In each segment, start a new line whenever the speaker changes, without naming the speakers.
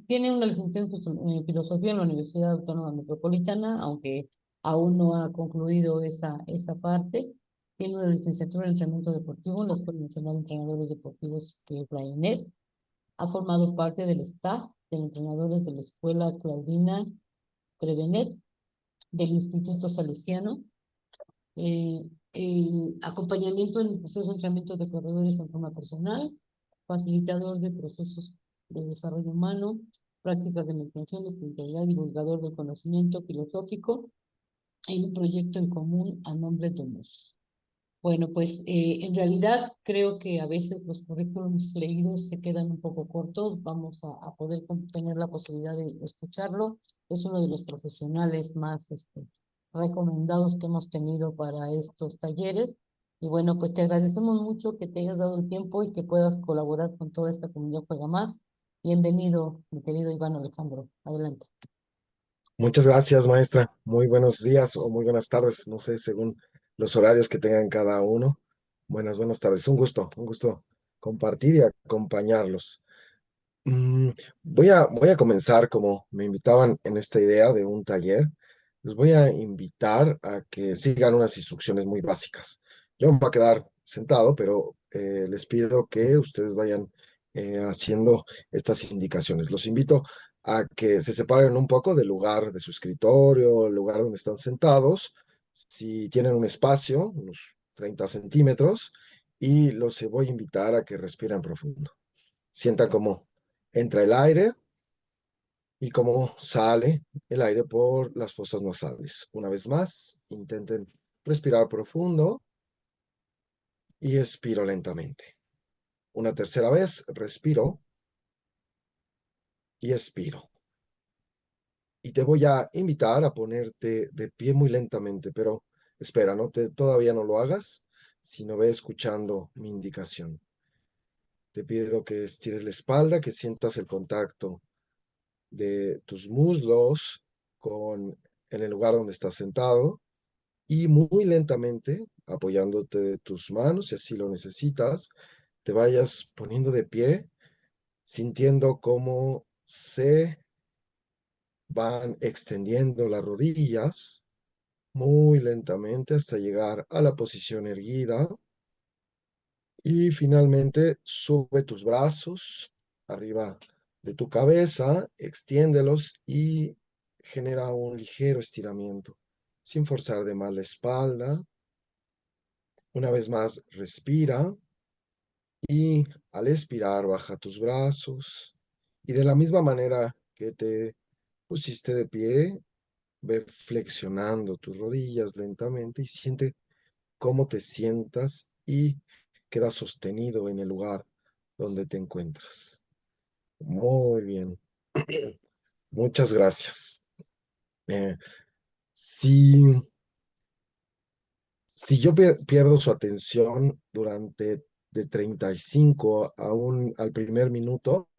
Tiene una licenciatura en filosofía en la Universidad Autónoma Metropolitana, aunque aún no ha concluido esa parte. Tiene una licenciatura en entrenamiento deportivo en la Escuela Nacional de Entrenadores Deportivos, que es la ENED. Ha formado parte del staff de entrenadores de la Escuela Claudina Prevenet, del Instituto Salesiano, el acompañamiento en el proceso de entrenamiento de corredores en forma personal, facilitador de procesos de desarrollo humano, prácticas de meditación, espiritualidad, divulgador del conocimiento filosófico, en un proyecto en común a nombre de Domus. Bueno, pues en realidad creo que a veces los currículums leídos se quedan un poco cortos. Vamos a poder tener la posibilidad de escucharlo. Es uno de los profesionales más recomendados que hemos tenido para estos talleres. Y bueno, pues te agradecemos mucho que te hayas dado el tiempo y que puedas colaborar con toda esta comunidad Juega Más. Bienvenido, mi querido Iván Alejandro. Adelante.
Muchas gracias, maestra. Muy buenos días o muy buenas tardes, no sé, según los horarios que tengan cada uno. Buenas tardes. Un gusto compartir y acompañarlos. Mm, voy a comenzar como me invitaban en esta idea de un taller. Les voy a invitar a que sigan unas instrucciones muy básicas. Yo me voy a quedar sentado, pero les pido que ustedes vayan haciendo estas indicaciones. Los invito a que se separen un poco del lugar de su escritorio, el lugar donde están sentados, si tienen un espacio, unos 30 centímetros, y los voy a invitar a que respiren profundo. Sientan cómo entra el aire y cómo sale el aire por las fosas nasales. Una vez más, intenten respirar profundo y expiro lentamente. Una tercera vez, respiro y expiro. Y te voy a invitar a ponerte de pie muy lentamente, pero espera, todavía no lo hagas, sino ve escuchando mi indicación. Te pido que estires la espalda, que sientas el contacto de tus muslos en el lugar donde estás sentado y muy lentamente, apoyándote de tus manos, si así lo necesitas, te vayas poniendo de pie, sintiendo cómo se van extendiendo las rodillas muy lentamente hasta llegar a la posición erguida y finalmente sube tus brazos arriba de tu cabeza, extiéndelos y genera un ligero estiramiento sin forzar de más la espalda. Una vez más, respira y al expirar baja tus brazos y de la misma manera que te pusiste de pie, ve flexionando tus rodillas lentamente y siente cómo te sientas y quedas sostenido en el lugar donde te encuentras. Muy bien. Muchas gracias. Eh, si, si yo pierdo su atención durante de 35 al primer minuto,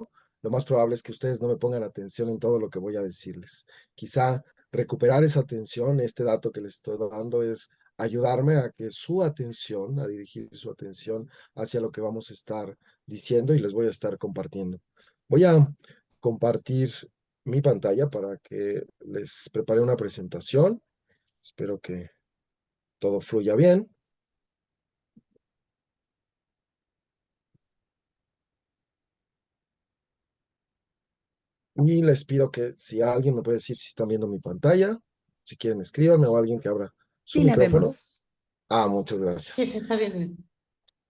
lo más probable es que ustedes no me pongan atención en todo lo que voy a decirles. Quizá recuperar esa atención, este dato que les estoy dando es ayudarme a que su atención, a dirigir su atención hacia lo que vamos a estar diciendo y les voy a estar compartiendo. Voy a compartir mi pantalla para que les prepare una presentación. Espero que todo fluya bien. Y les pido que si alguien me puede decir si están viendo mi pantalla, si quieren escríbanme o alguien que abra su
Sí, la
micrófono.
vemos.
Ah, muchas
Sí,
gracias.
se está bien.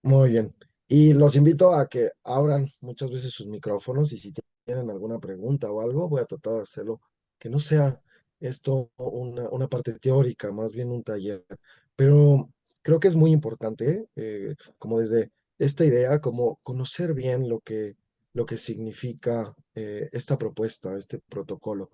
Muy bien. Y los invito a que abran muchas veces sus micrófonos y si tienen alguna pregunta o algo, voy a tratar de hacerlo, que no sea esto una parte teórica, más bien un taller. Pero creo que es muy importante, como desde esta idea, como conocer bien lo que significa esta propuesta, este protocolo.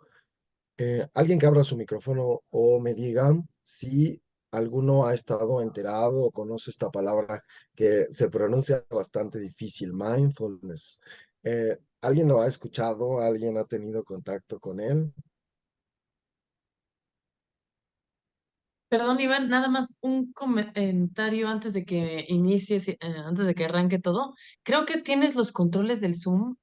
Alguien que abra su micrófono o me diga si alguno ha estado enterado o conoce esta palabra que se pronuncia bastante difícil, mindfulness. ¿Alguien lo ha escuchado? ¿Alguien ha tenido contacto con él?
Perdón, Iván, nada más un comentario antes de que inicies, antes de que arranque todo. Creo que tienes los controles del Zoom,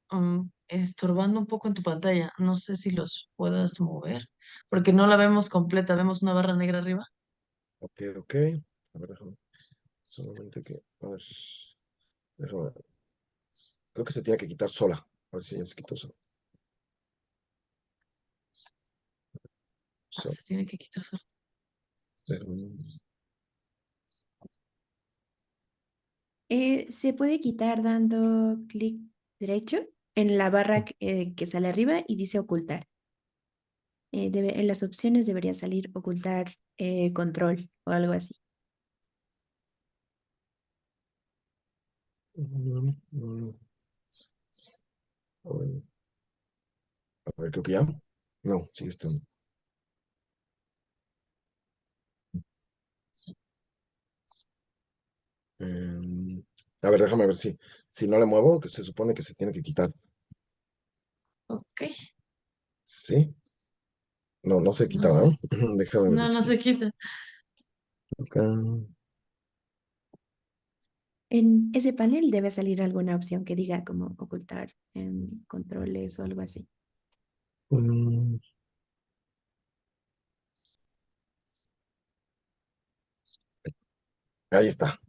estorbando un poco en tu pantalla. No sé si los puedas mover, porque no la vemos completa, vemos una barra negra arriba.
Ok, ok. A ver, déjame. Solamente que, a ver, déjame ver. Creo que se tiene que quitar sola. A ver si ya se quitó sola.
Ah,
So-
se tiene que quitar solo.
déjame-
Se puede quitar dando clic derecho en la barra que sale arriba y dice ocultar. En las opciones debería salir ocultar control o algo así.
Mm, mm, a ver, creo que ya. No, sigue estando. Em, a ver, déjame ver si no le muevo, que se supone que se tiene que quitar.
Ok.
Sí, no, no se
No
quita,
sé.
¿verdad? Déjame
No, no
verificar.
se quita.
Acá.
En ese panel debe salir alguna opción que diga como ocultar en controles o algo así.
Mm, ahí está.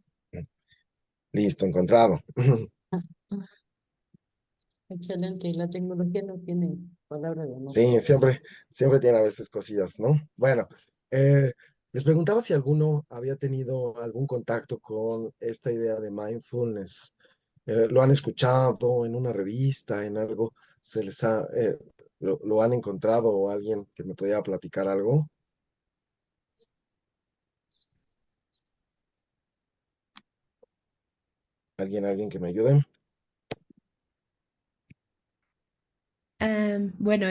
Listo, encontrado.
Excelente, la tecnología no tiene palabra de honor.
Sí, siempre tiene a veces cosillas, ¿no? Bueno, eh, les preguntaba si alguno había tenido algún contacto con esta idea de mindfulness. ¿Lo han escuchado en una revista, en algo? ¿Lo han encontrado o alguien que me pudiera platicar algo? ¿Alguien que me ayude?
Bueno,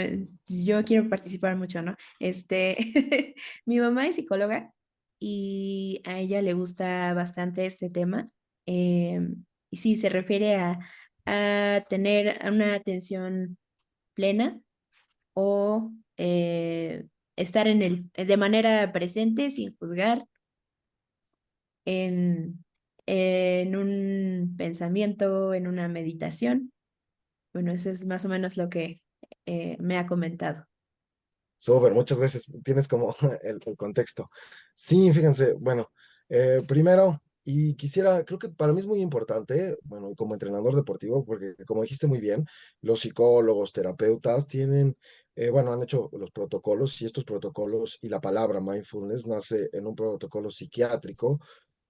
yo quiero participar mucho, ¿no? Mi mamá es psicóloga y a ella le gusta bastante este tema. Y sí, se refiere a tener una atención plena o estar de manera presente sin juzgar en, en un pensamiento, en una meditación. Bueno, eso es más o menos lo que me ha comentado.
Súper, muchas gracias. Tienes como el contexto. Sí, fíjense, bueno, primero, y quisiera, creo que para mí es muy importante, bueno, como entrenador deportivo, porque como dijiste muy bien, los psicólogos, terapeutas tienen, bueno, han hecho los protocolos y estos protocolos y la palabra mindfulness nace en un protocolo psiquiátrico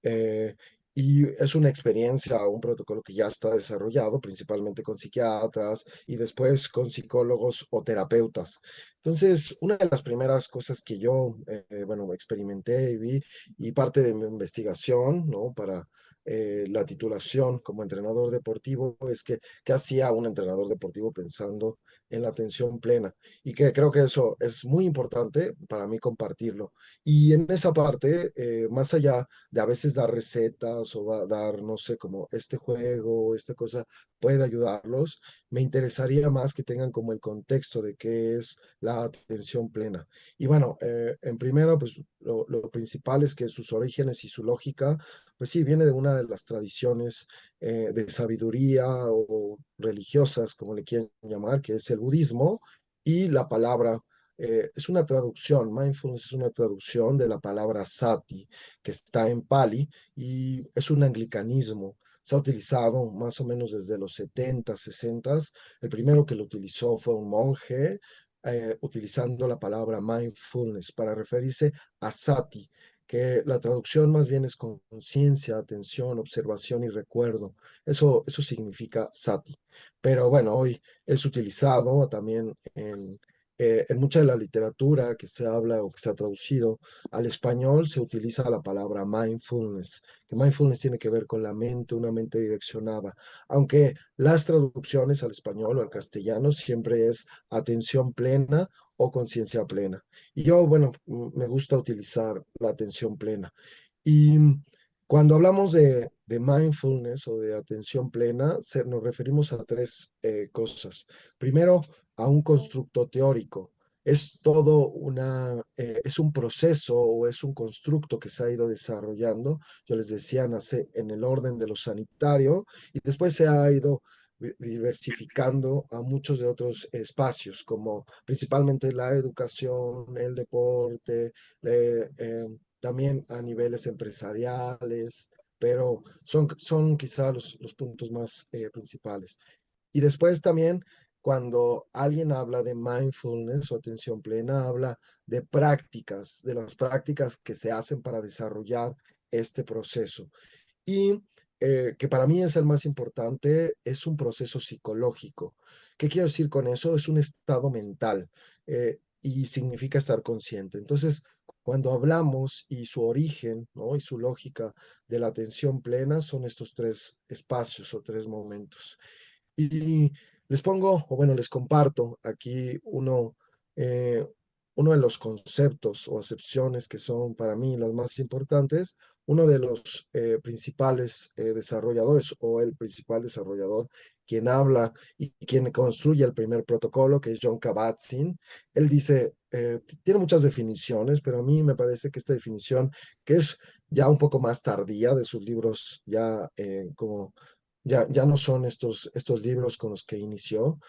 eh, y es una experiencia, un protocolo que ya está desarrollado, principalmente con psiquiatras y después con psicólogos o terapeutas. Entonces, una de las primeras cosas que yo, bueno, experimenté y vi, y parte de mi investigación, ¿no? Para la titulación como entrenador deportivo, es que, ¿qué hacía un entrenador deportivo pensando en la atención plena? Y que creo que eso es muy importante para mí compartirlo. Y en esa parte, más allá de a veces dar recetas o dar, no sé, como este juego, esta cosa puede ayudarlos, me interesaría más que tengan como el contexto de qué es la atención plena. Y bueno, en primero, pues lo principal es que sus orígenes y su lógica, pues sí, viene de una de las tradiciones de sabiduría o religiosas, como le quieran llamar, que es el budismo, y la palabra es una traducción, mindfulness es una traducción de la palabra sati, que está en Pali, y es un anglicanismo. Se ha utilizado más o menos desde los 70, 60. El primero que lo utilizó fue un monje, utilizando la palabra mindfulness para referirse a sati, que la traducción más bien es conciencia, atención, observación y recuerdo. Eso significa sati. Pero bueno, hoy es utilizado también en mucha de la literatura que se habla o que se ha traducido al español, se utiliza la palabra mindfulness, que mindfulness tiene que ver con la mente, una mente direccionada, aunque las traducciones al español o al castellano siempre es atención plena o conciencia plena. Y yo, bueno, me gusta utilizar la atención plena. Y cuando hablamos de mindfulness o de atención plena, nos referimos a tres cosas. Primero, a un constructo teórico. Es todo es un proceso o es un constructo que se ha ido desarrollando. Yo les decía, nace en el orden de lo sanitario y después se ha ido diversificando a muchos de otros espacios, como principalmente la educación, el deporte, también a niveles empresariales, pero son quizá los puntos más principales. Y después también, cuando alguien habla de mindfulness o atención plena, habla de prácticas, de las prácticas que se hacen para desarrollar este proceso. Y que para mí es el más importante, es un proceso psicológico. ¿Qué quiero decir con eso? Es un estado mental y significa estar consciente. Entonces, cuando hablamos y su origen, ¿no? Y su lógica de la atención plena son estos tres espacios o tres momentos. Y les pongo, o bueno, les comparto aquí eh, uno de los conceptos o acepciones que son para mí las más importantes. Uno de los principales desarrolladores o el principal desarrollador, quien habla y quien construye el primer protocolo, que es John Kabat-Zinn. Él dice, tiene muchas definiciones, pero a mí me parece que esta definición, que es ya un poco más tardía de sus libros, ya como ya no son estos libros con los que inició,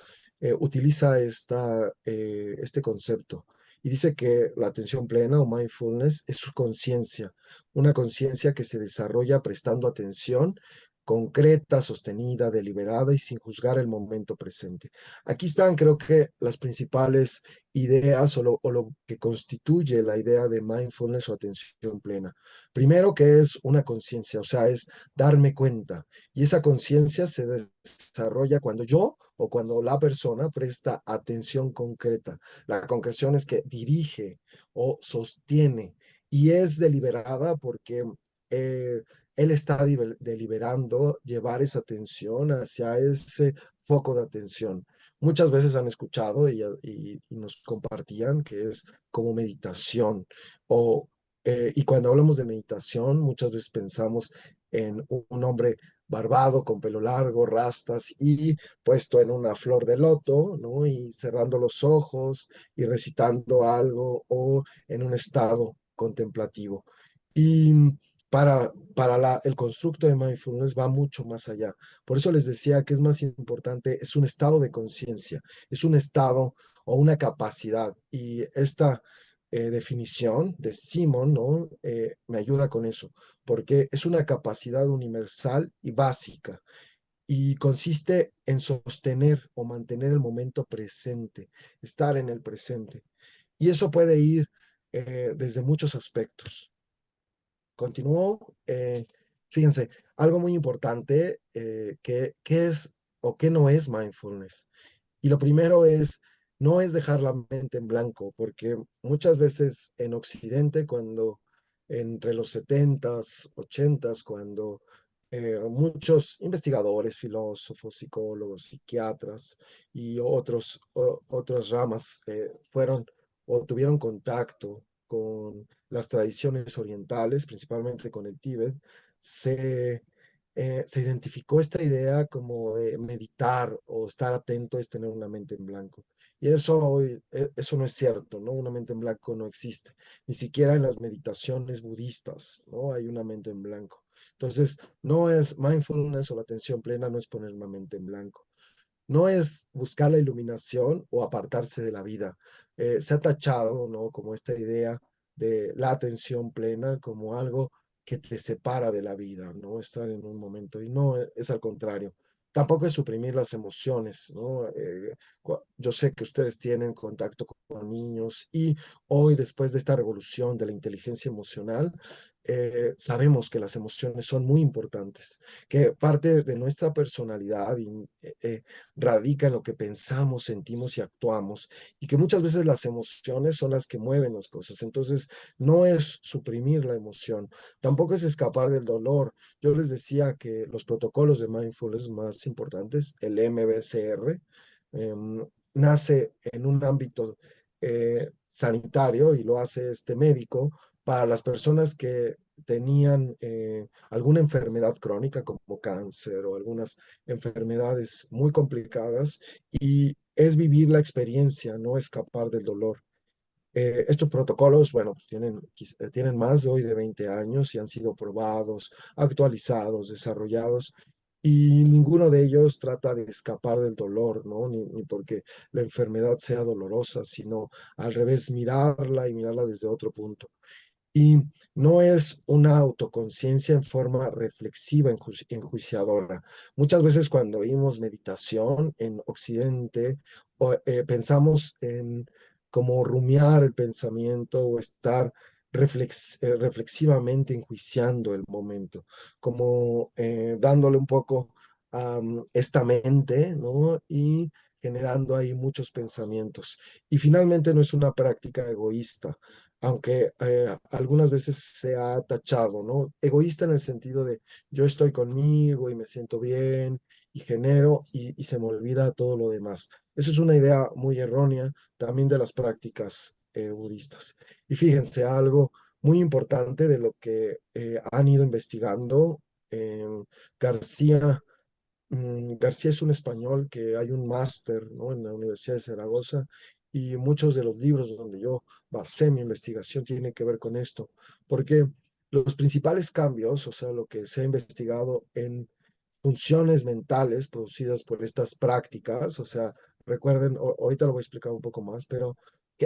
utiliza este concepto y dice que la atención plena o mindfulness es su conciencia, una conciencia que se desarrolla prestando atención concreta, sostenida, deliberada y sin juzgar el momento presente. Aquí están, creo que, las principales ideas o lo que constituye la idea de mindfulness o atención plena. Primero, que es una conciencia, o sea, es darme cuenta. Y esa conciencia se desarrolla cuando yo o cuando la persona presta atención concreta. La concreción es que dirige o sostiene y es deliberada porque eh, él está deliberando llevar esa atención hacia ese foco de atención. Muchas veces han escuchado y nos compartían que es como meditación o y cuando hablamos de meditación, muchas veces pensamos en un hombre barbado, con pelo largo, rastas y puesto en una flor de loto, ¿no? Y cerrando los ojos y recitando algo o en un estado contemplativo. Y el constructo de mindfulness va mucho más allá. Por eso les decía que es más importante, es un estado de conciencia, es un estado o una capacidad. Y esta definición de Simon, ¿no? Me ayuda con eso porque es una capacidad universal y básica y consiste en sostener o mantener el momento presente, estar en el presente. Y eso puede ir desde muchos aspectos. Continúo. Fíjense, algo muy importante que es o que no es mindfulness. Y lo primero es, no es dejar la mente en blanco, porque muchas veces en Occidente, cuando entre los 70s, 80s, cuando muchos investigadores, filósofos, psicólogos, psiquiatras y otras ramas fueron o tuvieron contacto con las tradiciones orientales, principalmente con el Tíbet, se identificó esta idea como de meditar o estar atento es tener una mente en blanco. Y eso no es cierto, ¿no? Una mente en blanco no existe. Ni siquiera en las meditaciones budistas, ¿no? Hay una mente en blanco. Entonces, no es mindfulness o la atención plena, no es poner una mente en blanco. No es buscar la iluminación o apartarse de la vida. Se ha tachado, ¿no? Como esta idea de la atención plena como algo que te separa de la vida, ¿no? Estar en un momento. Y no, es al contrario. Tampoco es suprimir las emociones, ¿no? Yo sé que ustedes tienen contacto con niños y hoy, después de esta revolución de la inteligencia emocional, sabemos que las emociones son muy importantes, que parte de nuestra personalidad radica en lo que pensamos, sentimos y actuamos, y que muchas veces las emociones son las que mueven las cosas. Entonces, no es suprimir la emoción, tampoco es escapar del dolor. Yo les decía que los protocolos de mindfulness más importantes, el MBCR, nace en un ámbito sanitario y lo hace este médico para las personas que tenían alguna enfermedad crónica como cáncer o algunas enfermedades muy complicadas y es vivir la experiencia, no escapar del dolor. Estos protocolos, bueno, pues tienen más de hoy de 20 años y han sido probados, actualizados, desarrollados y ninguno de ellos trata de escapar del dolor, ¿no? Ni porque la enfermedad sea dolorosa, sino al revés, mirarla y mirarla desde otro punto. Y no es una autoconciencia en forma reflexiva, enjuiciadora. Muchas veces cuando oímos meditación en Occidente, pensamos en como rumiar el pensamiento o estar reflexivamente enjuiciando el momento, como dándole un poco a esta mente, ¿no? Y generando ahí muchos pensamientos. Y finalmente no es una práctica egoísta, aunque algunas veces se ha tachado, ¿no? Egoísta en el sentido de yo estoy conmigo y me siento bien y genero y se me olvida todo lo demás. Eso es una idea muy errónea también de las prácticas budistas. Y fíjense, algo muy importante de lo que han ido investigando, García. García es un español que hay un máster, ¿no? En la Universidad de Zaragoza, y muchos de los libros donde yo basé mi investigación tienen que ver con esto, porque los principales cambios, o sea, lo que se ha investigado en funciones mentales producidas por estas prácticas, o sea, recuerden, ahorita lo voy a explicar un poco más, pero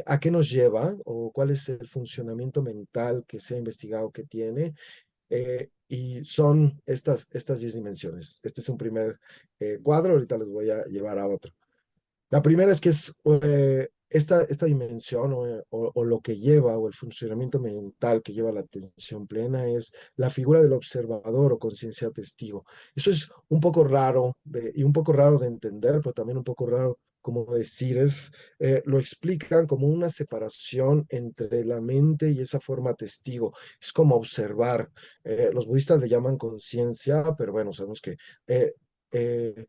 ¿a qué nos lleva o cuál es el funcionamiento mental que se ha investigado que tiene? Y son estas 10 dimensiones. Este es un primer cuadro, ahorita les voy a llevar a otro. La primera es que es esta dimensión o lo que lleva o el funcionamiento mental que lleva a la atención plena es la figura del observador o conciencia testigo. Eso es un poco raro y un poco raro de entender, pero también un poco raro como decir, lo explican como una separación entre la mente y esa forma testigo. Es como observar. Los budistas le llaman conciencia, pero bueno, sabemos que eh, eh,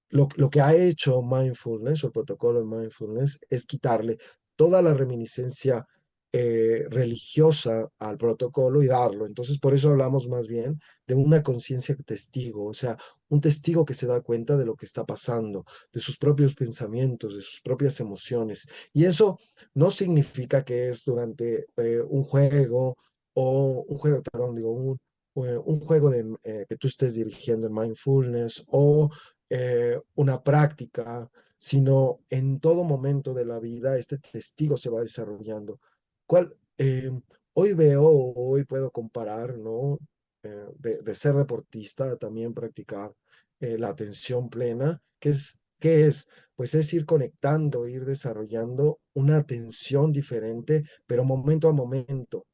lo que ha hecho mindfulness o el protocolo de mindfulness es quitarle toda la reminiscencia religiosa al protocolo y darlo. Entonces, por eso hablamos más bien de una conciencia testigo, o sea, un testigo que se da cuenta de lo que está pasando, de sus propios pensamientos, de sus propias emociones. Y eso no significa que es durante un juego o un juego, perdón, digo, un juego que tú estés dirigiendo en mindfulness o una práctica, sino en todo momento de la vida este testigo se va desarrollando. ¿Cuál, hoy veo, o hoy puedo comparar, ¿no? De ser deportista a también practicar la atención plena, ¿qué es? Pues es ir conectando, ir desarrollando una atención diferente, pero momento a momento.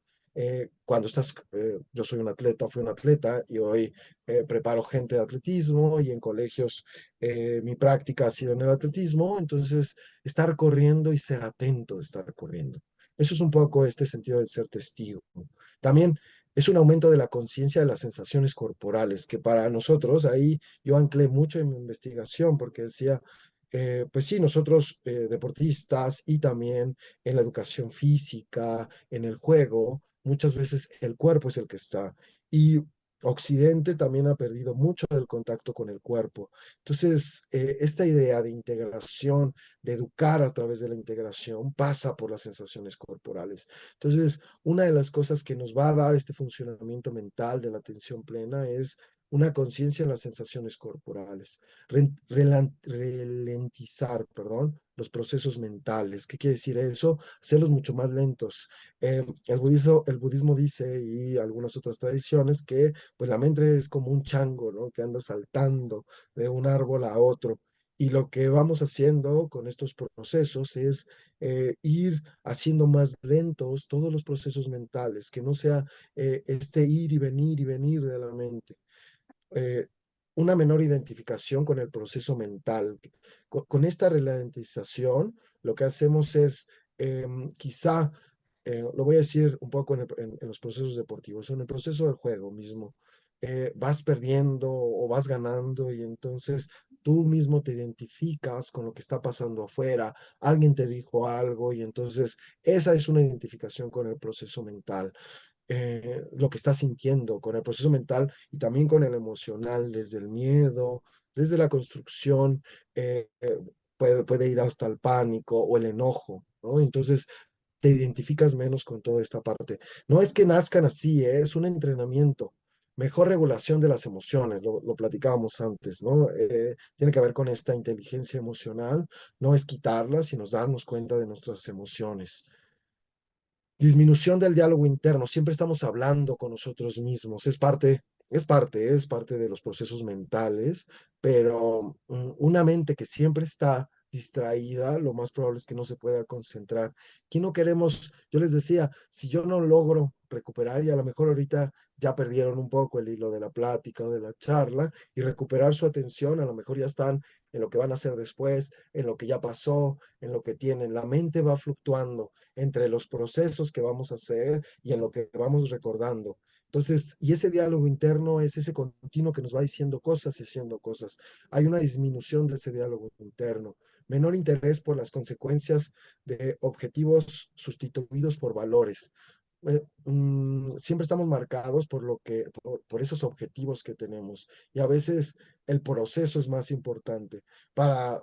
Yo soy un atleta, fui un atleta y hoy preparo gente de atletismo y en colegios mi práctica ha sido en el atletismo, entonces estar corriendo y ser atento de estar corriendo. Eso es un poco este sentido de ser testigo. También es un aumento de la conciencia de las sensaciones corporales, que para nosotros, ahí yo anclé mucho en mi investigación porque decía, pues sí, nosotros deportistas y también en la educación física, en el juego, muchas veces el cuerpo es el que está. Y Occidente también ha perdido mucho del contacto con el cuerpo. Entonces, esta idea de integración, de educar a través de la integración, pasa por las sensaciones corporales. Entonces, una de las cosas que nos va a dar este funcionamiento mental de la atención plena es una conciencia en las sensaciones corporales, ralentizar, perdón, los procesos mentales. ¿Qué quiere decir eso? Hacerlos mucho más lentos. El budismo dice, y algunas otras tradiciones, que pues la mente es como un chango, ¿no? Que anda saltando de un árbol a otro. Y lo que vamos haciendo con estos procesos es ir haciendo más lentos todos los procesos mentales, que no sea este ir y venir de la mente. eh, una menor identificación con el proceso mental. Con esta ralentización, lo que hacemos es quizá, lo voy a decir un poco en los procesos deportivos, en el proceso del juego mismo, vas perdiendo o vas ganando y entonces tú mismo te identificas con lo que está pasando afuera, alguien te dijo algo y entonces esa es una identificación con el proceso mental, lo que estás sintiendo, con el proceso mental y también con el emocional, desde el miedo, desde la construcción, puede ir hasta el pánico o el enojo, ¿no? Entonces te identificas menos con toda esta parte. No es que nazcan así, es un entrenamiento. Mejor regulación de las emociones, lo platicábamos antes, ¿no? Tiene que ver con esta inteligencia emocional, no es quitarlas, sino darnos cuenta de nuestras emociones. Disminución del diálogo interno, siempre estamos hablando con nosotros mismos, es parte de los procesos mentales, pero una mente que siempre está distraída, lo más probable es que no se pueda concentrar. Aquí no queremos, yo les decía, si yo no logro recuperar, y a lo mejor ahorita ya perdieron un poco el hilo de la plática o de la charla, y recuperar su atención, a lo mejor ya están en lo que van a hacer después, en lo que ya pasó, en lo que tienen. La mente va fluctuando entre los procesos que vamos a hacer y en lo que vamos recordando. Entonces, y ese diálogo interno es ese continuo que nos va diciendo cosas y haciendo cosas. Hay una disminución de ese diálogo interno, menor interés por las consecuencias de objetivos sustituidos por valores. Siempre estamos marcados por por esos objetivos que tenemos y a veces el proceso es más importante para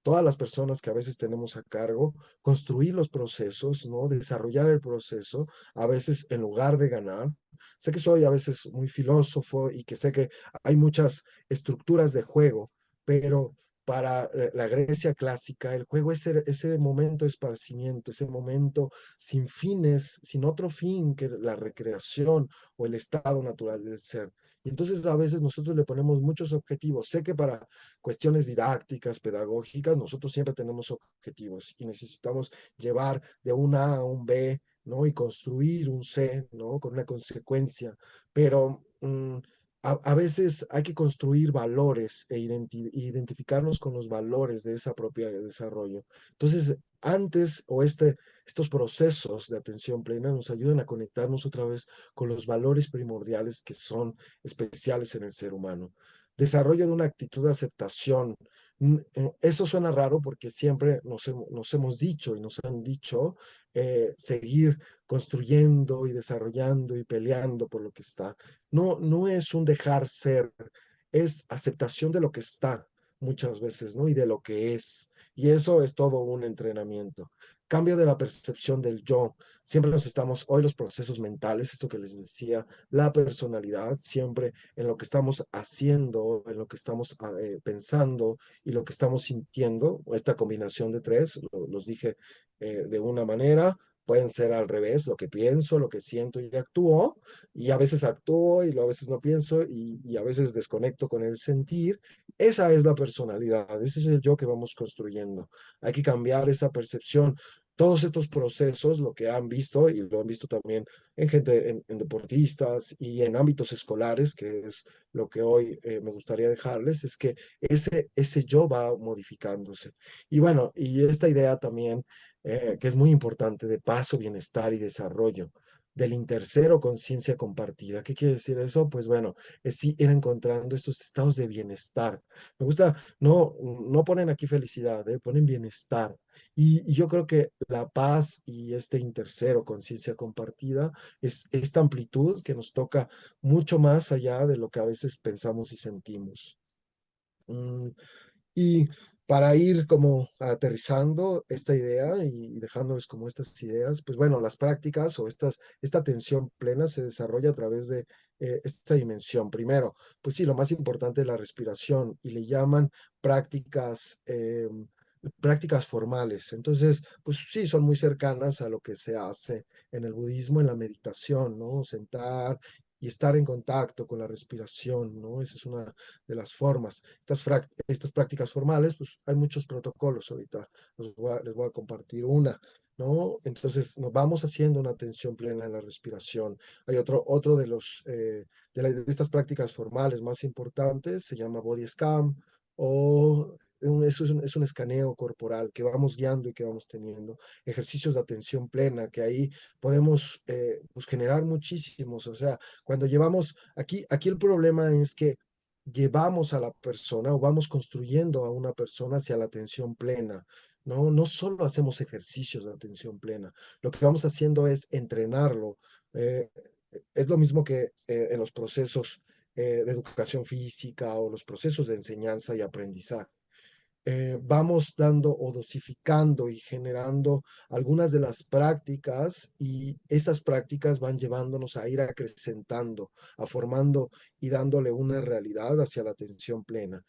todas las personas que a veces tenemos a cargo, construir los procesos, ¿no? Desarrollar el proceso, a veces en lugar de ganar. Sé que soy a veces muy filósofo y que sé que hay muchas estructuras de juego, pero para la Grecia clásica, el juego es ese momento de esparcimiento, ese momento sin fines, sin otro fin que la recreación o el estado natural del ser. Y entonces a veces nosotros le ponemos muchos objetivos. Sé que para cuestiones didácticas, pedagógicas, nosotros siempre tenemos objetivos y necesitamos llevar de un A a un B, ¿no? Y construir un C, ¿no? Con una consecuencia. Pero a veces hay que construir valores e identificarnos con los valores de esa propia desarrollo. Entonces, antes o estos procesos de atención plena nos ayudan a conectarnos otra vez con los valores primordiales que son especiales en el ser humano. Desarrollo de una actitud de aceptación. Eso suena raro porque siempre nos hemos dicho y nos han dicho seguir construyendo y desarrollando y peleando por lo que está. No, no es un dejar ser, es aceptación de lo que está muchas veces, ¿no? Y de lo que es. Y eso es todo un entrenamiento. Cambio de la percepción del yo. Siempre hoy los procesos mentales, esto que les decía, la personalidad, siempre en lo que estamos haciendo, en lo que estamos pensando y lo que estamos sintiendo, esta combinación de tres, los dije de una manera, pueden ser al revés, lo que pienso, lo que siento y actúo, y a veces actúo y a veces no pienso y a veces desconecto con el sentir. Esa es la personalidad, ese es el yo que vamos construyendo. Hay que cambiar esa percepción. Todos estos procesos, lo que han visto, y lo han visto también en gente, en deportistas y en ámbitos escolares, que es lo que hoy me gustaría dejarles, es que ese yo va modificándose. Y bueno, y esta idea también, que es muy importante, de paso, bienestar y desarrollo. Del intercero, conciencia compartida. ¿Qué quiere decir eso? Pues bueno, es ir encontrando estos estados de bienestar. Me gusta, no ponen aquí felicidad, ponen bienestar. Y yo creo que la paz y este intercero, conciencia compartida, es esta amplitud que nos toca mucho más allá de lo que a veces pensamos y sentimos. Mm, y para ir como aterrizando esta idea y dejándoles como estas ideas, pues bueno, las prácticas o esta atención plena se desarrolla a través de esta dimensión. Primero, pues sí, lo más importante es la respiración y le llaman prácticas, prácticas formales. Entonces, pues sí, son muy cercanas a lo que se hace en el budismo, en la meditación, ¿no? Sentar y estar en contacto con la respiración, ¿no? Esa es una de las formas. Estas prácticas formales, pues hay muchos protocolos ahorita. Les voy a compartir una, ¿no? Entonces nos vamos haciendo una atención plena en la respiración. Hay otro de estas prácticas formales más importantes, se llama Body Scan o es un escaneo corporal que vamos guiando y que vamos teniendo. Ejercicios de atención plena, que ahí podemos pues generar muchísimos. O sea, cuando aquí el problema es que llevamos a la persona o vamos construyendo a una persona hacia la atención plena. No, no solo hacemos ejercicios de atención plena, lo que vamos haciendo es entrenarlo. Eh, es lo mismo que en los procesos de educación física o los procesos de enseñanza y aprendizaje. vamos dando o dosificando y generando algunas de las prácticas y esas prácticas van llevándonos a ir acrecentando, a formando y dándole una realidad hacia la atención plena.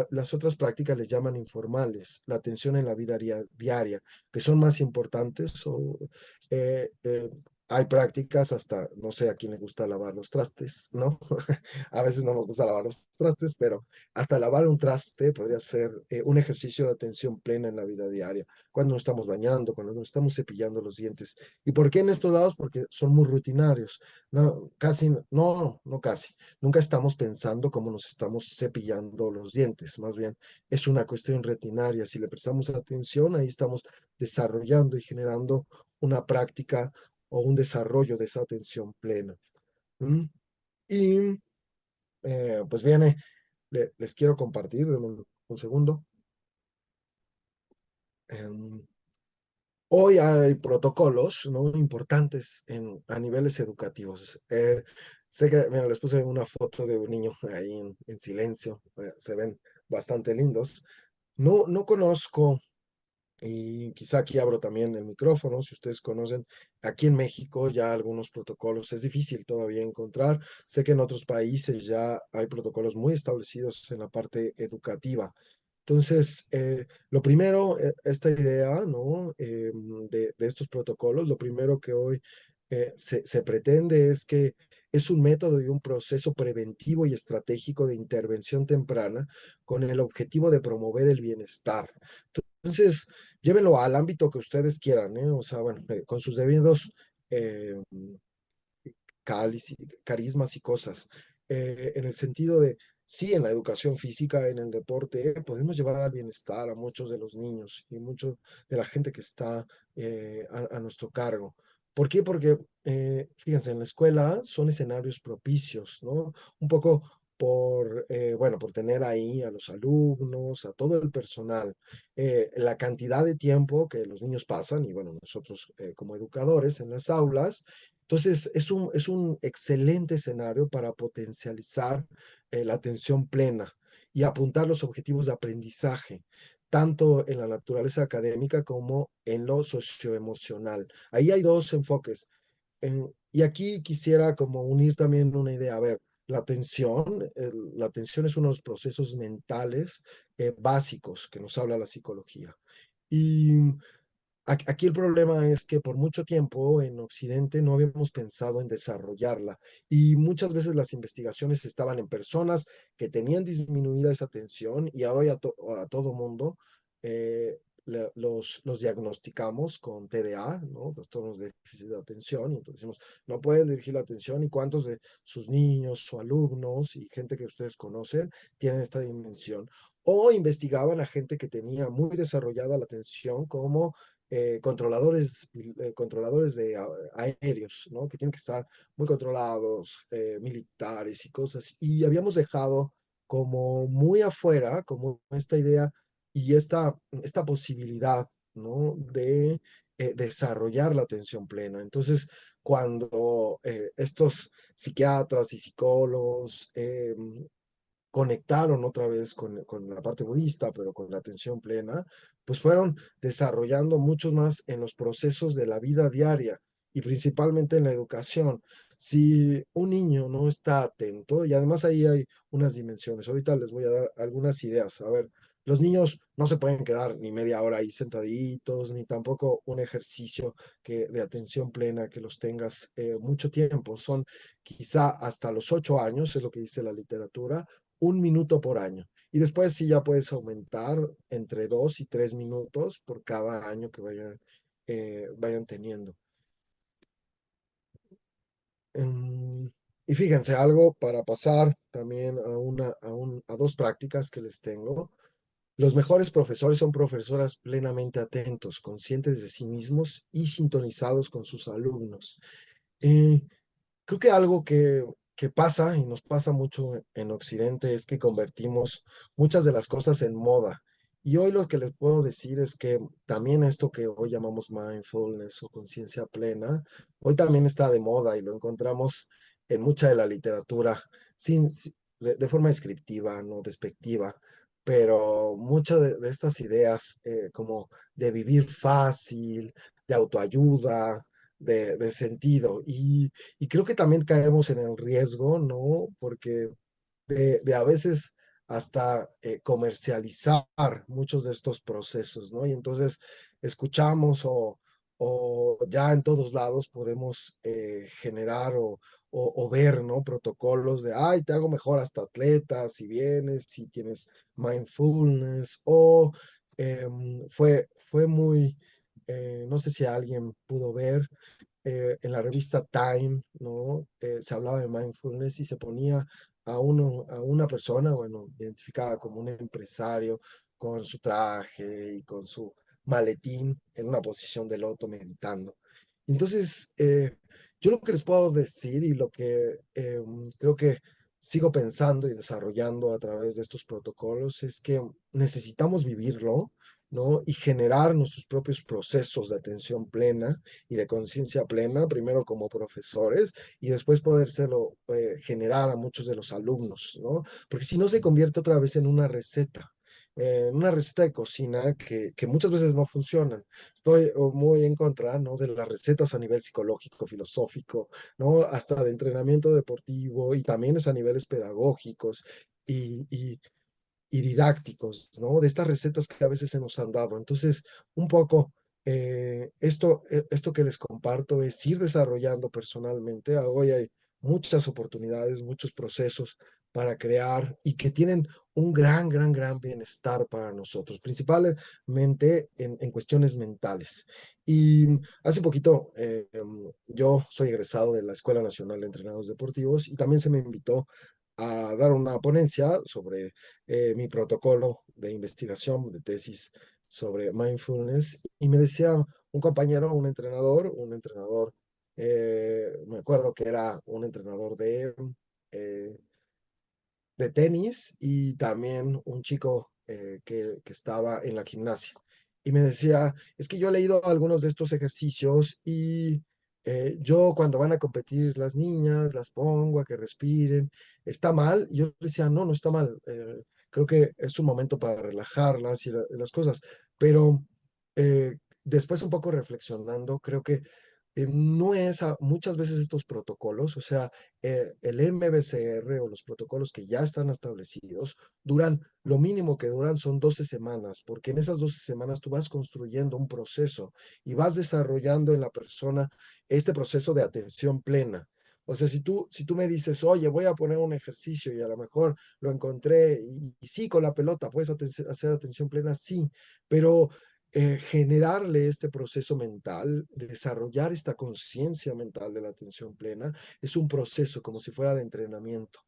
Las otras prácticas les llaman informales, la atención en la vida diaria, que son más importantes eh, eh, hay prácticas hasta, no sé a quién le gusta lavar los trastes, ¿no? A veces no nos gusta lavar los trastes, pero hasta lavar un traste podría ser un ejercicio de atención plena en la vida diaria, cuando nos estamos bañando, cuando nos estamos cepillando los dientes. ¿Y por qué en estos lados? Porque son muy rutinarios. No, casi, no casi. Nunca estamos pensando cómo nos estamos cepillando los dientes. Más bien, es una cuestión rutinaria. Si le prestamos atención, ahí estamos desarrollando y generando una práctica o un desarrollo de esa atención plena. ¿Mm? Y pues viene, les quiero compartir, denme un segundo. Em, Hoy hay protocolos, ¿no? Importantes a niveles educativos. Sé que, mira, les puse una foto de un niño ahí en silencio, se ven bastante lindos. No conozco, y quizá aquí abro también el micrófono, si ustedes conocen, aquí en México ya algunos protocolos es difícil todavía encontrar. Sé que en otros países ya hay protocolos muy establecidos en la parte educativa. Entonces, lo primero, esta idea, ¿no? De estos protocolos, lo primero que hoy se pretende es que es un método y un proceso preventivo y estratégico de intervención temprana con el objetivo de promover el bienestar. Entonces, llévenlo al ámbito que ustedes quieran, ¿eh? O sea, bueno, con sus debidos eh, carismas y cosas, en el sentido de, sí, en la educación física, en el deporte, podemos llevar al bienestar a muchos de los niños y mucho de la gente que está a nuestro cargo. ¿Por qué? Porque, fíjense, en la escuela son escenarios propicios, ¿no? Un poco bueno, por tener ahí a los alumnos, a todo el personal, la cantidad de tiempo que los niños pasan, y bueno, nosotros como educadores en las aulas, entonces, es un excelente escenario para potencializar la atención plena y apuntar los objetivos de aprendizaje, tanto en la naturaleza académica como en lo socioemocional. Ahí hay dos enfoques. Y aquí quisiera como unir también una idea. A ver, la atención es uno de los procesos mentales básicos que nos habla la psicología. Y aquí el problema es que por mucho tiempo en Occidente no habíamos pensado en desarrollarla y muchas veces las investigaciones estaban en personas que tenían disminuida esa atención y ahora a todo mundo los diagnosticamos con TDA, ¿no? Trastornos de déficit de atención, y entonces decimos, no pueden dirigir la atención y cuántos de sus niños o alumnos y gente que ustedes conocen tienen esta dimensión. O investigaban a gente que tenía muy desarrollada la atención como controladores aéreos, ¿no? Que tienen que estar muy controlados, militares y cosas. Y habíamos dejado como muy afuera, como esta idea y esta posibilidad, ¿no? De desarrollar la atención plena. Entonces, cuando estos psiquiatras y psicólogos conectaron otra vez con la parte budista, pero con la atención plena, pues fueron desarrollando mucho más en los procesos de la vida diaria y principalmente en la educación. Si un niño no está atento, y además ahí hay unas dimensiones, ahorita les voy a dar algunas ideas. A ver, los niños no se pueden quedar ni media hora ahí sentaditos, ni tampoco un ejercicio de atención plena que los tengas mucho tiempo. Son quizá hasta los 8 años, es lo que dice la literatura, 1 minuto por año. Y después sí ya puedes aumentar entre 2 y 3 minutos por cada año que vayan teniendo. Y fíjense, algo para pasar también a dos prácticas que les tengo. Los mejores profesores son profesoras plenamente atentos, conscientes de sí mismos y sintonizados con sus alumnos. Eh, Creo que algo que pasa y nos pasa mucho en Occidente es que convertimos muchas de las cosas en moda. Y hoy lo que les puedo decir es que también esto que hoy llamamos mindfulness o conciencia plena, hoy también está de moda y lo encontramos en mucha de la literatura, de forma descriptiva, no despectiva. pero muchas de estas ideas como de vivir fácil, de autoayuda, de sentido. Y creo que también caemos en el riesgo, ¿no? Porque de a veces hasta comercializar muchos de estos procesos, ¿no? Y entonces escuchamos o ya en todos lados podemos generar o ver, ¿no? Protocolos de, ay, te hago mejor hasta atleta si vienes, si tienes mindfulness, o fue muy, no sé si alguien pudo ver en la revista Time, ¿no? Se hablaba de mindfulness y se ponía a una persona, bueno, identificada como un empresario, con su traje y con su maletín en una posición de loto meditando. Entonces, yo lo que les puedo decir y lo que creo que sigo pensando y desarrollando a través de estos protocolos es que necesitamos vivirlo, ¿no? Y generar nuestros propios procesos de atención plena y de conciencia plena, primero como profesores y después podérselo generar a muchos de los alumnos, ¿no? Porque si no se convierte otra vez en una receta de cocina que muchas veces no funcionan. Estoy muy en contra, ¿no? De las recetas a nivel psicológico, filosófico, ¿no? Hasta de entrenamiento deportivo y también es a niveles pedagógicos y, y, y didácticos, ¿no? De estas recetas que a veces se nos han dado. Entonces, un poco, esto que les comparto es ir desarrollando personalmente. Hoy hay muchas oportunidades, muchos procesos para crear y que tienen un gran bienestar para nosotros, principalmente en cuestiones mentales. Y hace poquito yo soy egresado de la Escuela Nacional de Entrenados Deportivos y también se me invitó a dar una ponencia sobre mi protocolo de investigación, de tesis sobre mindfulness, y me decía un compañero, un entrenador, me acuerdo que era un entrenador eh, de tenis y también un chico que estaba en la gimnasia. Y me decía, es que yo he leído algunos de estos ejercicios y yo cuando van a competir las niñas, las pongo a que respiren. ¿Está mal? Y yo decía, no, no está mal. Creo que es un momento para relajarlas y las cosas. Pero después un poco reflexionando, creo que no es muchas veces estos protocolos, o sea, el MBCR o los protocolos que ya están establecidos duran, lo mínimo que duran son 12 semanas, porque en esas 12 semanas tú vas construyendo un proceso y vas desarrollando en la persona este proceso de atención plena. O sea, si tú me dices, oye, voy a poner un ejercicio y a lo mejor lo encontré y sí, con la pelota puedes hacer atención plena, sí, pero generarle este proceso mental, desarrollar esta conciencia mental de la atención plena, es un proceso como si fuera de entrenamiento.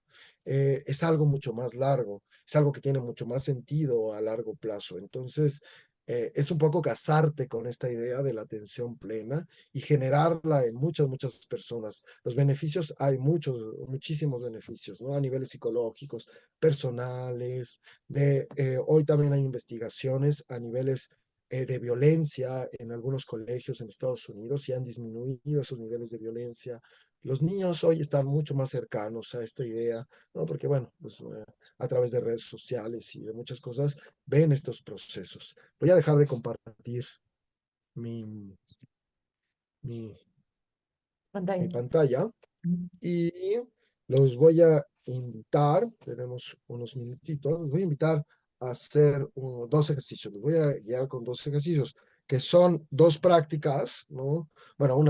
Es algo mucho más largo, es algo que tiene mucho más sentido a largo plazo. Entonces, es un poco casarte con esta idea de la atención plena y generarla en muchas personas. Los beneficios, hay muchísimos beneficios, ¿no? A niveles psicológicos, personales, hoy también hay investigaciones a niveles de violencia en algunos colegios en Estados Unidos y han disminuido esos niveles de violencia. Los niños hoy están mucho más cercanos a esta idea, ¿no? Porque, bueno, pues, a través de redes sociales y de muchas cosas ven estos procesos. Voy a dejar de compartir mi, mi, mi
Pantalla.
pantalla
Ujú.
y los voy a invitar, tenemos unos minutitos, los voy a invitar a hacer dos ejercicios, los voy a guiar con dos ejercicios, que son dos prácticas, ¿no? Bueno,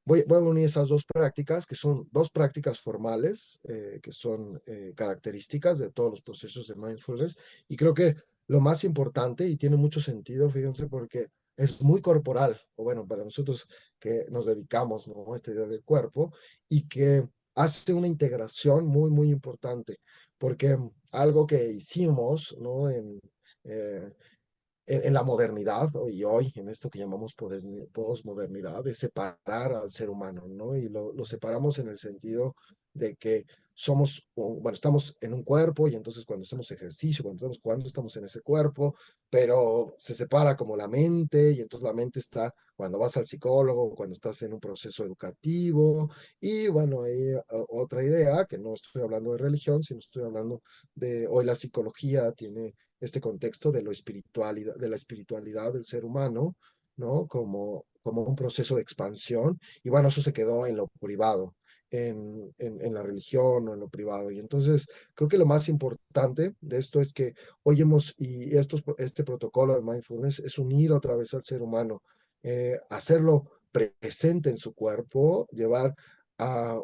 voy a unir esas dos prácticas, que son dos prácticas formales, que son características de todos los procesos de mindfulness, y creo que lo más importante, y tiene mucho sentido, fíjense, porque es muy corporal, o bueno, para nosotros que nos dedicamos, ¿no? A esta idea del cuerpo, y que hace una integración muy importante, porque algo que hicimos, ¿no? Eh, en la modernidad y hoy, en esto que llamamos posmodernidad, es separar al ser humano, ¿no? Y lo separamos en el sentido de que bueno, estamos en un cuerpo y entonces cuando hacemos ejercicio, cuando estamos jugando, estamos en ese cuerpo, pero se separa como la mente y entonces la mente está cuando vas al psicólogo, cuando estás en un proceso educativo y bueno, hay otra idea, que no estoy hablando de religión, sino estoy hablando de, hoy la psicología tiene este contexto de la espiritualidad del ser humano, ¿no? Como un proceso de expansión y bueno, eso se quedó en lo privado en la religión o en lo privado. Y entonces creo que lo más importante de esto es que hoy este protocolo de mindfulness es unir otra vez al ser humano, hacerlo presente en su cuerpo, llevar a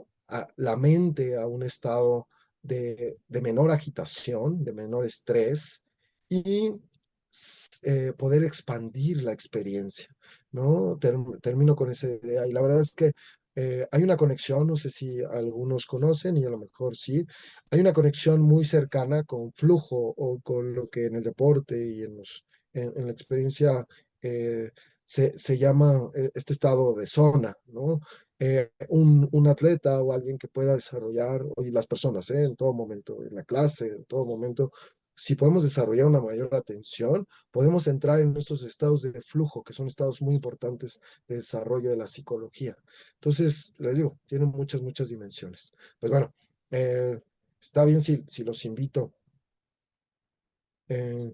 la mente a un estado de menor agitación, de menor estrés y poder expandir la experiencia, ¿no? Termino con esa idea y la verdad es que hay una conexión, no sé si algunos conocen y a lo mejor sí, hay una conexión muy cercana con flujo o con lo que en el deporte y en la experiencia se llama este estado de zona, ¿no? Un atleta o alguien que pueda desarrollar, y las personas, en todo momento, en la clase, en todo momento, si podemos desarrollar una mayor atención, podemos entrar en estos estados de flujo, que son estados muy importantes de desarrollo de la psicología. Entonces, les digo, tienen muchas, muchas dimensiones. Pues bueno, eh, está bien si los invito. Eh,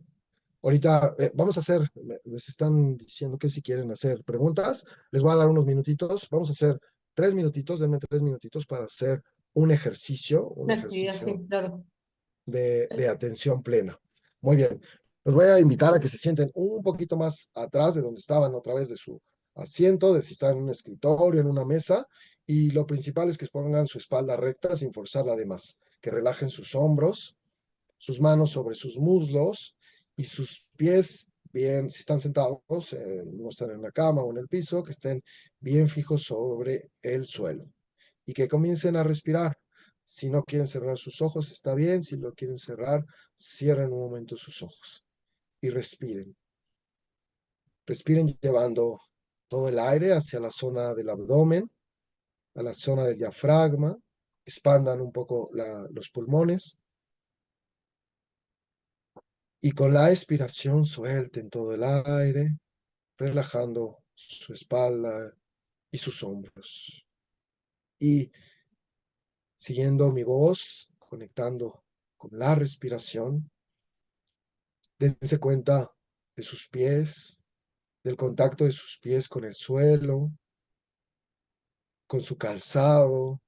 ahorita vamos a hacer, les están diciendo que si quieren hacer preguntas, les voy a dar unos minutitos. Vamos a hacer 3 minutitos, denme 3 minutitos para hacer un
Una actividad,
ejercicio
sí, claro.
de atención plena. Muy bien. Los voy a invitar a que se sienten un poquito más atrás de donde estaban, otra vez de su asiento, de si están en un escritorio, en una mesa, y lo principal es que pongan su espalda recta sin forzarla de más, que relajen sus hombros, sus manos sobre sus muslos y sus pies bien, si están sentados, no están en la cama o en el piso, que estén bien fijos sobre el suelo y que comiencen a respirar. Si no quieren cerrar sus ojos, está bien. Si lo quieren cerrar, cierren un momento sus ojos y respiren. Respiren llevando todo el aire hacia la zona del abdomen, a la zona del diafragma. Expandan un poco los pulmones. Y con la expiración suelten todo el aire, relajando su espalda y sus hombros. Y siguiendo mi voz, conectando con la respiración, dense cuenta de sus pies, del contacto de sus pies con el suelo, con su calzado,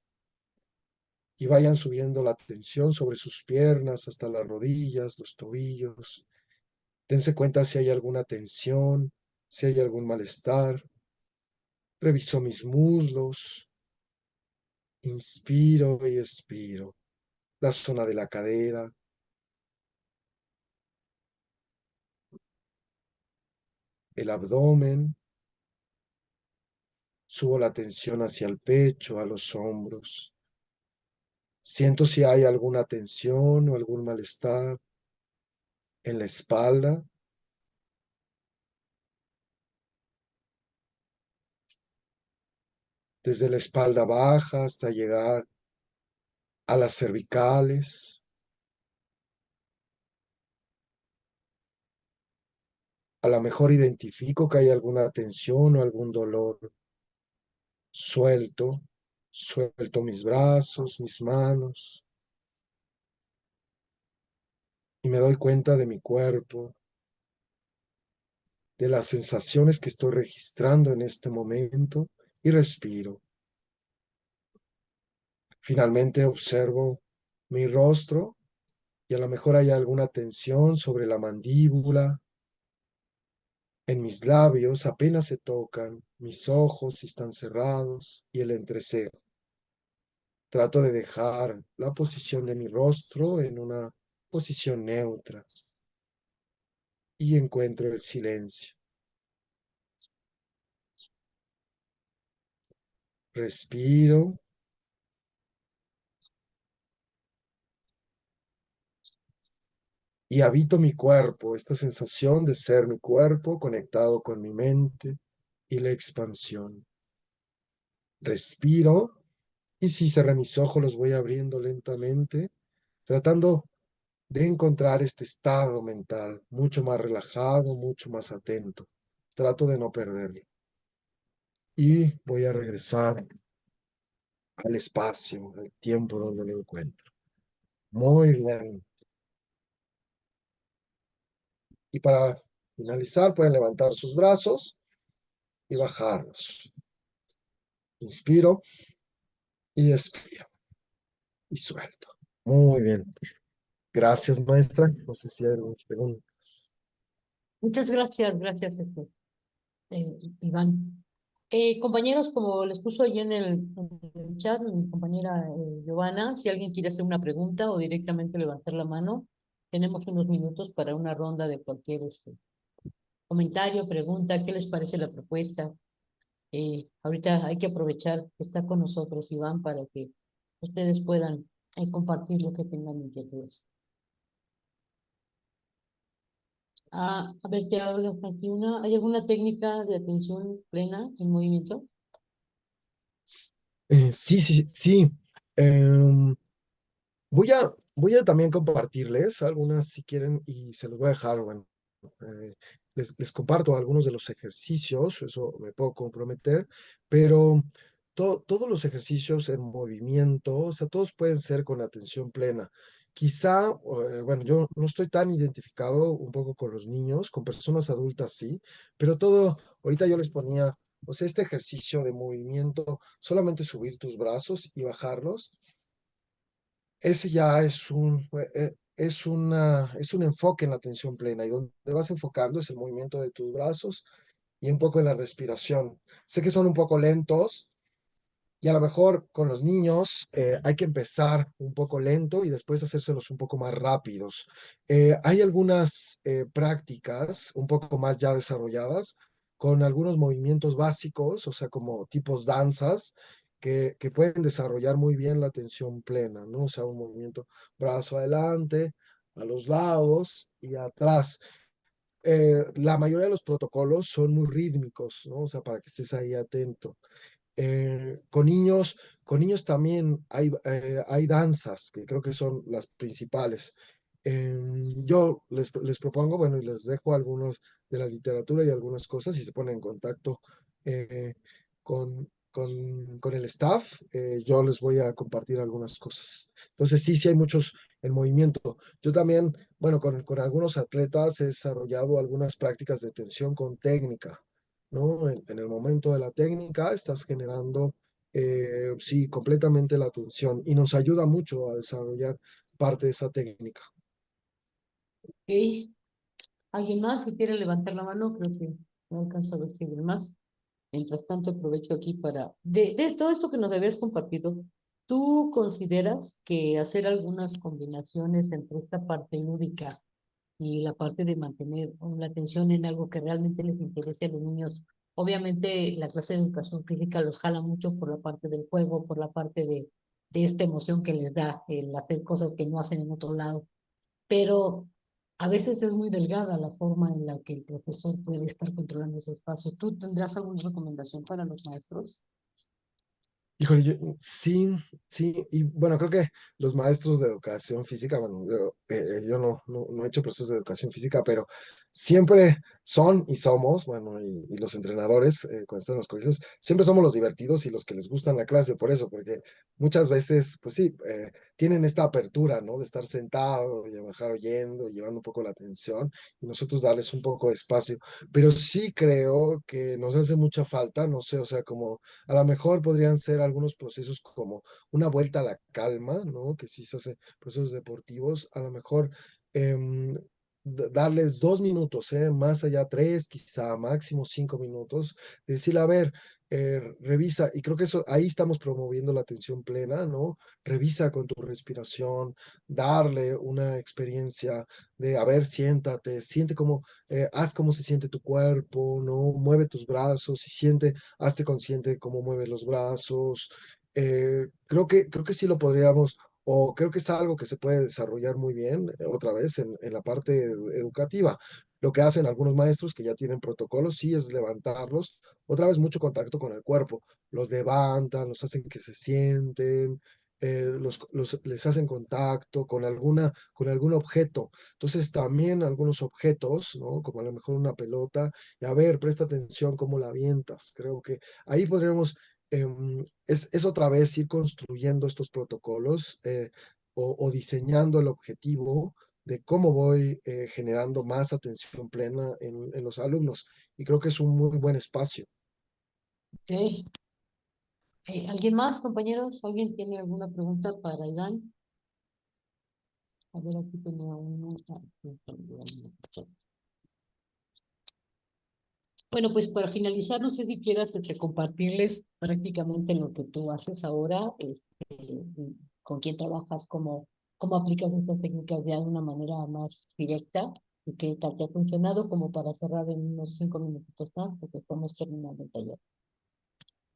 y vayan subiendo la tensión sobre sus piernas hasta las rodillas, los tobillos. Dense cuenta si hay alguna tensión, si hay algún malestar. Reviso mis muslos, inspiro y expiro, la zona de la cadera, el abdomen. Subo la tensión hacia el pecho, a los hombros. Siento si hay alguna tensión o algún malestar en la espalda. Desde la espalda baja hasta llegar a las cervicales. A lo mejor identifico que hay alguna tensión o algún dolor. Suelto mis brazos, mis manos y me doy cuenta de mi cuerpo, de las sensaciones que estoy registrando en este momento y respiro. Finalmente observo mi rostro y a lo mejor hay alguna tensión sobre la mandíbula. En mis labios apenas se tocan, mis ojos están cerrados y el entrecejo. Trato de dejar la posición de mi rostro en una posición neutra y encuentro el silencio. Respiro y habito mi cuerpo, esta sensación de ser mi cuerpo conectado con mi mente y la expansión. Respiro Y si cerré mis ojos, los voy abriendo lentamente, tratando de encontrar este estado mental mucho más relajado, mucho más atento. Trato de no perderlo. Y voy a regresar al espacio, al tiempo donde me encuentro. Muy bien. Y para finalizar, pueden levantar sus brazos y bajarlos. Inspiro y expiro. Y suelto. Muy bien. Gracias, maestra. No sé si hay algunas preguntas.
Muchas gracias, gracias, Iván. Compañeros, como les puso ahí en el chat mi compañera Giovanna, si alguien quiere hacer una pregunta o directamente levantar la mano, tenemos unos minutos para una ronda de cualquier comentario, pregunta, ¿qué les parece la propuesta? Ahorita hay que aprovechar que está con nosotros Iván para que ustedes puedan compartir lo que tengan inquietudes. A ver, te hablas aquí una. ¿Hay alguna técnica de atención plena en movimiento?
Sí, sí, sí. Em, voy a también compartirles algunas si quieren y se los voy a dejar, bueno, eh, les comparto algunos de los ejercicios, eso me puedo comprometer, pero todos los ejercicios en movimiento, o sea, todos pueden ser con atención plena. Quizá, bueno, yo no estoy tan identificado un poco con los niños, con personas adultas sí, pero ahorita yo les ponía, o sea, este ejercicio de movimiento, solamente subir tus brazos y bajarlos, ese ya es un enfoque en la atención plena y donde vas enfocando es el movimiento de tus brazos y un poco en la respiración. Sé que son un poco lentos y a lo mejor con los niños hay que empezar un poco lento y después hacérselos un poco más rápidos. Hay algunas prácticas un poco más ya desarrolladas con algunos movimientos básicos, o sea, como tipos danzas, que pueden desarrollar muy bien la atención plena, ¿no? O sea, un movimiento brazo adelante, a los lados y atrás. La mayoría de los protocolos son muy rítmicos, ¿no? O sea, para que estés ahí atento. Con niños también hay danzas que creo que son las principales. Yo les propongo, bueno, y les dejo algunos de la literatura y algunas cosas y se ponen en contacto con el staff. Yo les voy a compartir algunas cosas. Entonces, sí, sí hay muchos en movimiento. Yo también, bueno, con algunos atletas he desarrollado algunas prácticas de tensión con técnica. ¿No? En el momento de la técnica estás generando, sí, completamente la atención y nos ayuda mucho a desarrollar parte de esa técnica.
Ok. ¿Alguien más si quiere levantar la mano? Creo que no alcanzo a ver si hay más. Mientras tanto, aprovecho aquí para... De todo esto que nos habías compartido, ¿tú consideras que hacer algunas combinaciones entre esta parte lúdica y la parte de mantener la atención en algo que realmente les interese a los niños? Obviamente, la clase de educación física los jala mucho por la parte del juego, por la parte de esta emoción que les da el hacer cosas que no hacen en otro lado, pero a veces es muy delgada la forma en la que el profesor puede estar controlando ese espacio. ¿Tú tendrás alguna recomendación para los maestros?
Híjole, sí, sí, y bueno, creo que los maestros de educación física, bueno, yo no he hecho procesos de educación física, pero siempre son y somos, bueno, y los entrenadores, cuando están en los colegios, siempre somos los divertidos y los que les gustan la clase, por eso, porque muchas veces, pues sí, tienen esta apertura, ¿no? De estar sentado y a lo mejor oyendo, llevando un poco la atención, y nosotros darles un poco de espacio, pero sí creo que nos hace mucha falta, no sé, o sea, como a lo mejor podrían ser algunos procesos como una vuelta a la calma, ¿no? Que sí se hace procesos deportivos, a lo mejor darles 2 minutos, más allá 3, quizá máximo 5 minutos, decirle, a ver, revisa, y creo que eso, ahí estamos promoviendo la atención plena, ¿no? Revisa con tu respiración, darle una experiencia de, a ver, siéntate, siente cómo, haz cómo se siente tu cuerpo, ¿no? Mueve tus brazos y siente, hazte consciente de cómo mueve los brazos. Creo que sí lo podríamos, o creo que es algo que se puede desarrollar muy bien, otra vez, en la parte educativa. Lo que hacen algunos maestros que ya tienen protocolos, sí, es levantarlos. Otra vez, mucho contacto con el cuerpo. Los levantan, los hacen que se sienten, les hacen contacto con algún objeto. Entonces, también algunos objetos, ¿no? Como a lo mejor una pelota, y a ver, presta atención cómo la avientas. Creo que ahí podríamos, es otra vez ir construyendo estos protocolos o diseñando el objetivo de cómo voy generando más atención plena en los alumnos. Y creo que es un muy buen espacio.
Ok. ¿Alguien más, compañeros? ¿Alguien tiene alguna pregunta para Iván? A ver, aquí tenía uno. Bueno, pues para finalizar, no sé si quieras compartirles prácticamente lo que tú haces ahora, con quién trabajas, cómo aplicas estas técnicas ya de una manera más directa y qué tal te ha funcionado, como para cerrar en unos 5 minutitos más, porque estamos terminando el taller.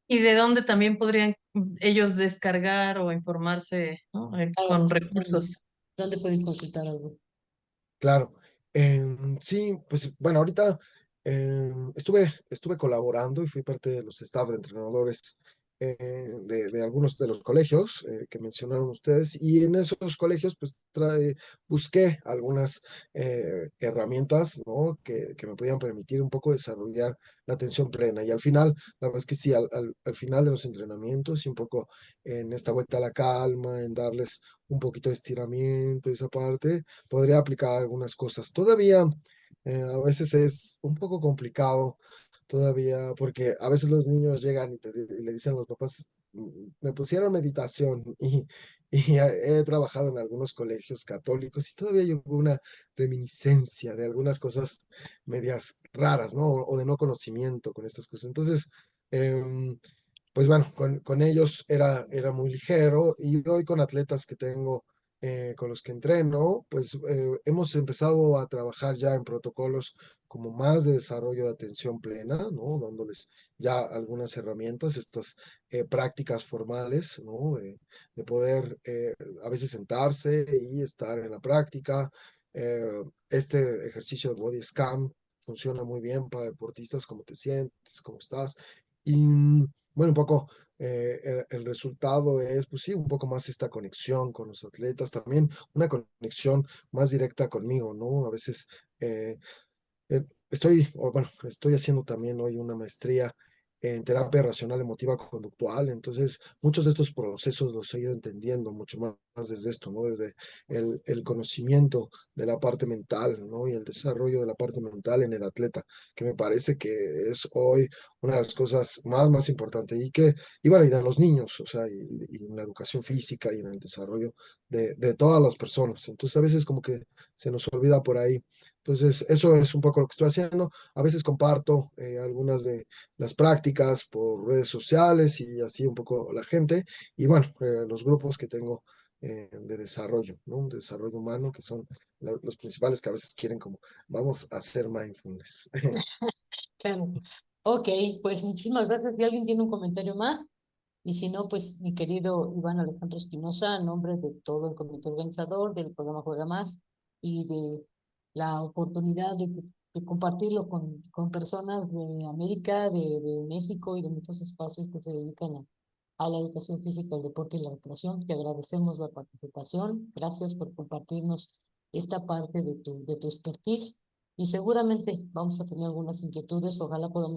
¿Y de dónde también podrían ellos descargar o informarse, ¿no? Con
¿Dónde,
recursos?
dónde pueden consultar algo?
Claro. Sí, pues bueno, ahorita estuve colaborando y fui parte de los staff de entrenadores de algunos de los colegios que mencionaron ustedes, y en esos colegios pues busqué algunas herramientas, ¿no? Que me podían permitir un poco desarrollar la atención plena, y al final, la verdad es que sí, al final de los entrenamientos y un poco en esta vuelta a la calma, en darles un poquito de estiramiento, esa parte podría aplicar algunas cosas. Todavía a veces es un poco complicado todavía, porque a veces los niños llegan y le dicen a los papás, Me pusieron meditación", y he trabajado en algunos colegios católicos y todavía hay una reminiscencia de algunas cosas medias raras, ¿no? O de no conocimiento con estas cosas. Entonces, pues bueno, con ellos era muy ligero, y hoy con atletas que tengo, con los que entreno, pues hemos empezado a trabajar ya en protocolos como más de desarrollo de atención plena, ¿no? Dándoles ya algunas herramientas, estas prácticas formales, ¿no? De poder a veces sentarse y estar en la práctica. Este ejercicio de body scan funciona muy bien para deportistas, cómo te sientes, cómo estás. Y bueno, un poco el resultado es, pues sí, un poco más esta conexión con los atletas, también una conexión más directa conmigo, ¿no? A veces estoy haciendo también hoy una maestría en terapia racional emotiva conductual. Entonces muchos de estos procesos los he ido entendiendo mucho más desde esto, ¿no? Desde el conocimiento de la parte mental, ¿no? Y el desarrollo de la parte mental en el atleta, que me parece que es hoy una de las cosas más importantes, y bueno, y de los niños, o sea, y en la educación física y en el desarrollo de todas las personas. Entonces a veces como que se nos olvida por ahí. Entonces, eso es un poco lo que estoy haciendo. A veces comparto algunas de las prácticas por redes sociales y así un poco la gente. Y bueno, los grupos que tengo de desarrollo, ¿no? Un desarrollo humano, que son los principales, que a veces quieren como, vamos a hacer mindfulness.
Claro. Ok, pues muchísimas gracias. Si alguien tiene un comentario más, y si no, pues mi querido Iván Alejandro Espinosa, en nombre de todo el comité organizador del programa Juega Más y de la oportunidad de compartirlo con personas de América, de México y de muchos espacios que se dedican a la educación física, el deporte y la recreación. Te agradecemos la participación. Gracias por compartirnos esta parte de tu expertise, y seguramente vamos a tener algunas inquietudes. Ojalá podamos